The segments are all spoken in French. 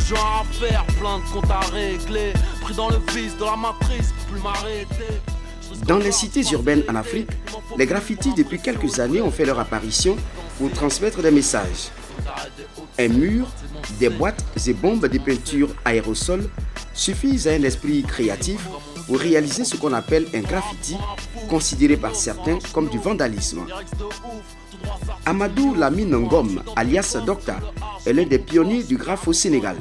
gens à faire, plein de comptes à régler. Pris dans le vice de la matrice, plus m'arrêter. Dans les cités urbaines en Afrique, les graffitis depuis quelques années ont fait leur apparition pour transmettre des messages. Un mur, des boîtes et bombes de peinture aérosols suffisent à un esprit créatif pour réaliser ce qu'on appelle un graffiti, considéré par certains comme du vandalisme. Amadou Lamine Ngom, alias Docta, est l'un des pionniers du graff au Sénégal.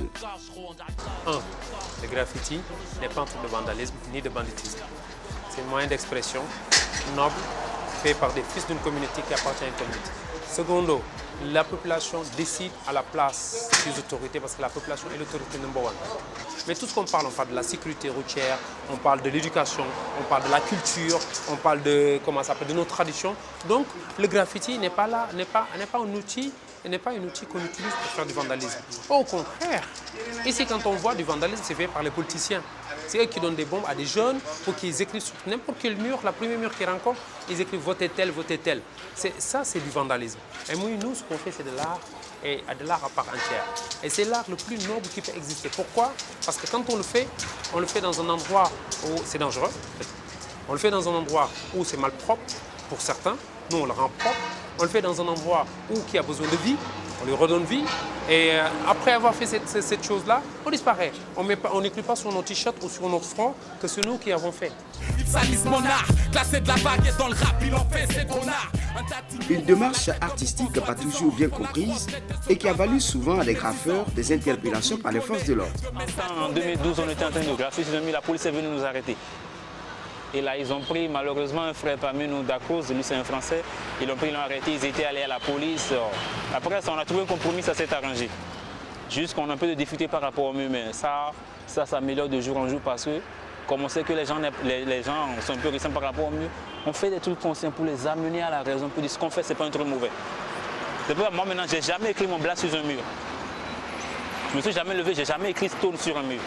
Le graffiti n'est pas un truc de vandalisme ni de banditisme. C'est un moyen d'expression noble fait par des fils d'une communauté qui appartient à une communauté. Secondo, la population décide à la place des autorités parce que la population est l'autorité number one. Mais tout ce qu'on parle, on parle de la sécurité routière, on parle de l'éducation, on parle de la culture, on parle de, de nos traditions. Donc le graffiti n'est pas là, n'est pas un outil qu'on utilise pour faire du vandalisme. Au contraire, ici quand on voit du vandalisme, c'est fait par les politiciens. C'est eux qui donnent des bombes à des jeunes pour qu'ils écrivent sur n'importe quel mur, la première mur qu'ils rencontrent, ils écrivent votez tel, votez tel. Ça, c'est du vandalisme. Et nous, ce qu'on fait, c'est de l'art, et de l'art à part entière. Et c'est l'art le plus noble qui peut exister. Pourquoi? Parce que quand on le fait dans un endroit où c'est dangereux. On le fait dans un endroit où c'est malpropre pour certains. Nous, on le rend propre. On le fait dans un endroit qui a besoin de vie. On lui redonne vie. Et après avoir fait cette chose-là, on disparaît. On n'écrit pas sur nos t-shirts ou sur notre front que c'est nous qui avons fait. Une démarche artistique pas toujours bien comprise et qui a valu souvent à des graffeurs des interpellations par les forces de l'ordre. En 2012, on était en train de graffer, la police est venue nous arrêter. Et là, ils ont pris malheureusement un frère parmi nous, Dacos, lui c'est un Français. Ils l'ont arrêté, ils étaient allés à la police. Après, on a trouvé un compromis, ça s'est arrangé. Juste qu'on a un peu de difficulté par rapport au mur, mais ça s'améliore de jour en jour parce que, comme on sait que les gens sont un peu récents par rapport au mur, on fait des trucs conscients pour les amener à la raison, pour dire ce qu'on fait, c'est pas un truc mauvais. Moi maintenant, j'ai jamais écrit mon blast sur un mur. Je me suis jamais levé, j'ai jamais écrit Stone sur un mur.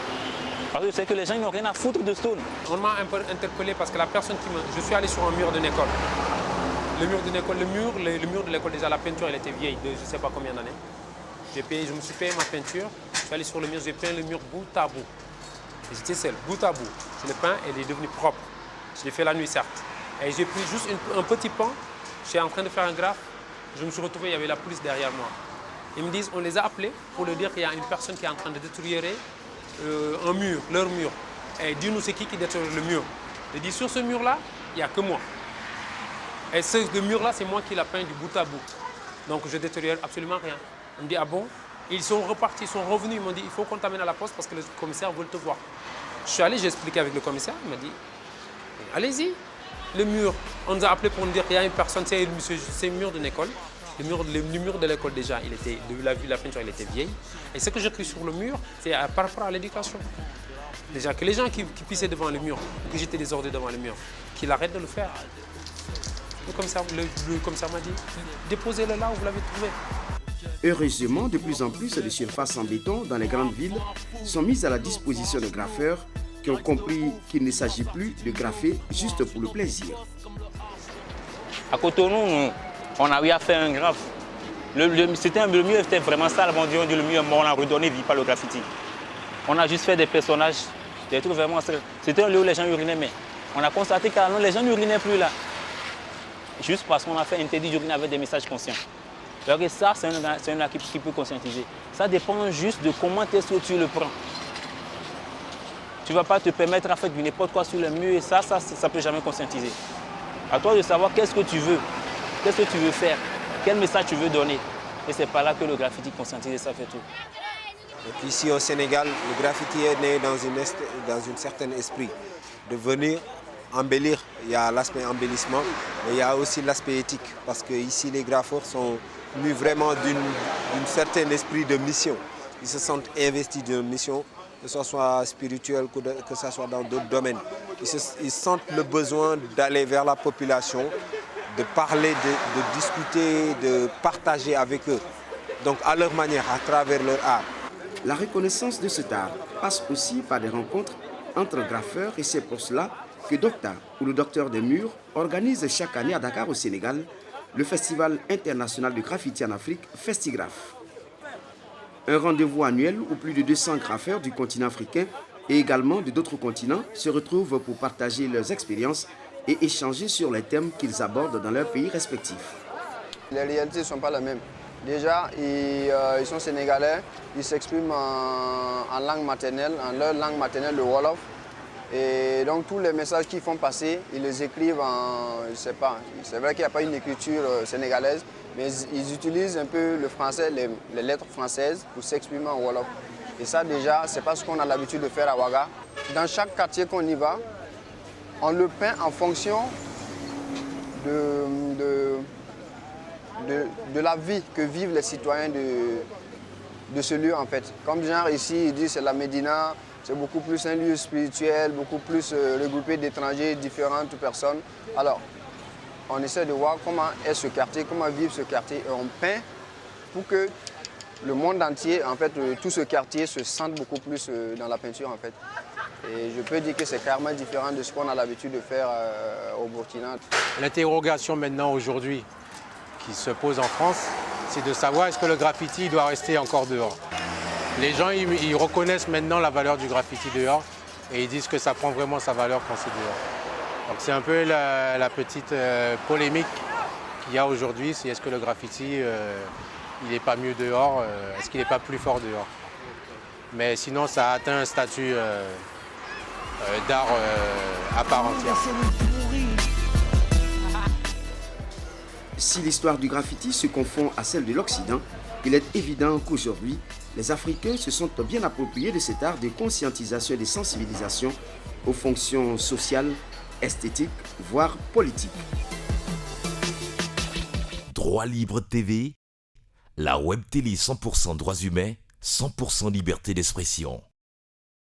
Parce que c'est que les gens n'ont rien à foutre de Stone. On m'a un peu interpellé parce que la personne je suis allé sur un mur d'une école. Le mur de l'école, déjà la peinture, elle était vieille, de je ne sais pas combien d'années. Je me suis payé ma peinture, je suis allé sur le mur, j'ai peint le mur bout à bout. J'étais seul, bout à bout. Je l'ai peint et il est devenu propre. Je l'ai fait la nuit, certes. Et j'ai pris juste un petit pan, j'étais en train de faire un graphe, je me suis retrouvé, il y avait la police derrière moi. Ils me disent, on les a appelés pour leur dire qu'il y a une personne qui est en train de détériorer un mur, leur mur. Et dis-nous c'est qui détériore le mur. Je dis sur ce mur-là, il n'y a que moi. Et ce mur-là, c'est moi qui l'ai peint du bout à bout. Donc je ne détériore absolument rien. On me dit, ah bon? Ils sont repartis, ils sont revenus, ils m'ont dit, il faut qu'on t'amène à la poste parce que le commissaire veut te voir. Je suis allé, j'ai expliqué avec le commissaire, il m'a dit, allez-y. Le mur, on nous a appelé pour nous dire qu'il y a une personne, c'est un mur d'une école. Le mur de l'école déjà, la peinture, elle était vieille. Et ce que j'écris sur le mur, c'est par rapport à l'éducation. Déjà, que les gens qui pissaient devant le mur, que j'étais désordre devant le mur, qu'ils arrêtent de le faire. Le commissaire m'a dit, déposez-le là où vous l'avez trouvé. Heureusement, de plus en plus de surfaces en béton dans les grandes villes sont mises à la disposition de graffeurs qui ont compris qu'il ne s'agit plus de graffer juste pour le plaisir. À Cotonou, on a eu à faire un graphe. Le mieux était vraiment sale, on dit le mieux, on a redonné vie par le graffiti. On a juste fait des personnages, des trucs vraiment sales. C'était un lieu où les gens urinaient, mais on a constaté que les gens n'urinaient plus là. Juste parce qu'on a fait interdit d'uriner avec des messages conscients. Donc ça, c'est un acte qui peut conscientiser. Ça dépend juste de comment est-ce que tu le prends. Tu ne vas pas te permettre à faire du n'importe quoi sur le mur et ça ne peut jamais conscientiser. À toi de savoir qu'est-ce que tu veux. Qu'est-ce que tu veux faire? Quel message tu veux donner? Et c'est par là que le graffiti conscientise, ça fait tout. Donc ici au Sénégal, le graffiti est né dans un certain esprit de venir embellir. Il y a l'aspect embellissement, mais il y a aussi l'aspect éthique. Parce que ici, les graffeurs sont mus vraiment d'un certain esprit de mission. Ils se sentent investis d'une mission, que ce soit spirituel, que ce soit dans d'autres domaines. Ils sentent le besoin d'aller vers la population, de parler, de discuter, de partager avec eux. Donc à leur manière, à travers leur art. La reconnaissance de cet art passe aussi par des rencontres entre graffeurs et c'est pour cela que Docta, ou le docteur des murs, organise chaque année à Dakar au Sénégal le Festival international de graffiti en Afrique, Festigraph. Un rendez-vous annuel où plus de 200 graffeurs du continent africain et également de d'autres continents se retrouvent pour partager leurs expériences et échanger sur les thèmes qu'ils abordent dans leurs pays respectifs. Les réalités ne sont pas les mêmes. Déjà, ils sont sénégalais, ils s'expriment en langue maternelle, en leur langue maternelle, le Wolof. Et donc tous les messages qu'ils font passer, ils les écrivent en, je ne sais pas, c'est vrai qu'il n'y a pas une écriture sénégalaise, mais ils utilisent un peu le français, les lettres françaises pour s'exprimer en Wolof. Et ça déjà, c'est pas ce qu'on a l'habitude de faire à Ouaga. Dans chaque quartier qu'on y va, on le peint en fonction de la vie que vivent les citoyens de ce lieu en fait. Comme genre ici, ils disent c'est la Médina, c'est beaucoup plus un lieu spirituel, beaucoup plus regroupé d'étrangers, différentes personnes. Alors, on essaie de voir comment est ce quartier, comment vivre ce quartier et on peint pour que le monde entier, en fait, tout ce quartier se sente beaucoup plus dans la peinture en fait. Et je peux dire que c'est carrément différent de ce qu'on a l'habitude de faire au Burkina. L'interrogation maintenant aujourd'hui qui se pose en France, c'est de savoir est-ce que le graffiti doit rester encore dehors. Les gens ils reconnaissent maintenant la valeur du graffiti dehors et ils disent que ça prend vraiment sa valeur quand c'est dehors. Donc c'est un peu la petite polémique qu'il y a aujourd'hui, c'est est-ce que le graffiti il n'est pas mieux dehors, est-ce qu'il n'est pas plus fort dehors. Mais sinon ça a atteint un statut d'art à part entière. Si l'histoire du graffiti se confond à celle de l'Occident, il est évident qu'aujourd'hui, les Africains se sont bien appropriés de cet art de conscientisation et de sensibilisation aux fonctions sociales, esthétiques, voire politiques. Droit Libre TV, la web télé 100% droits humains, 100% liberté d'expression.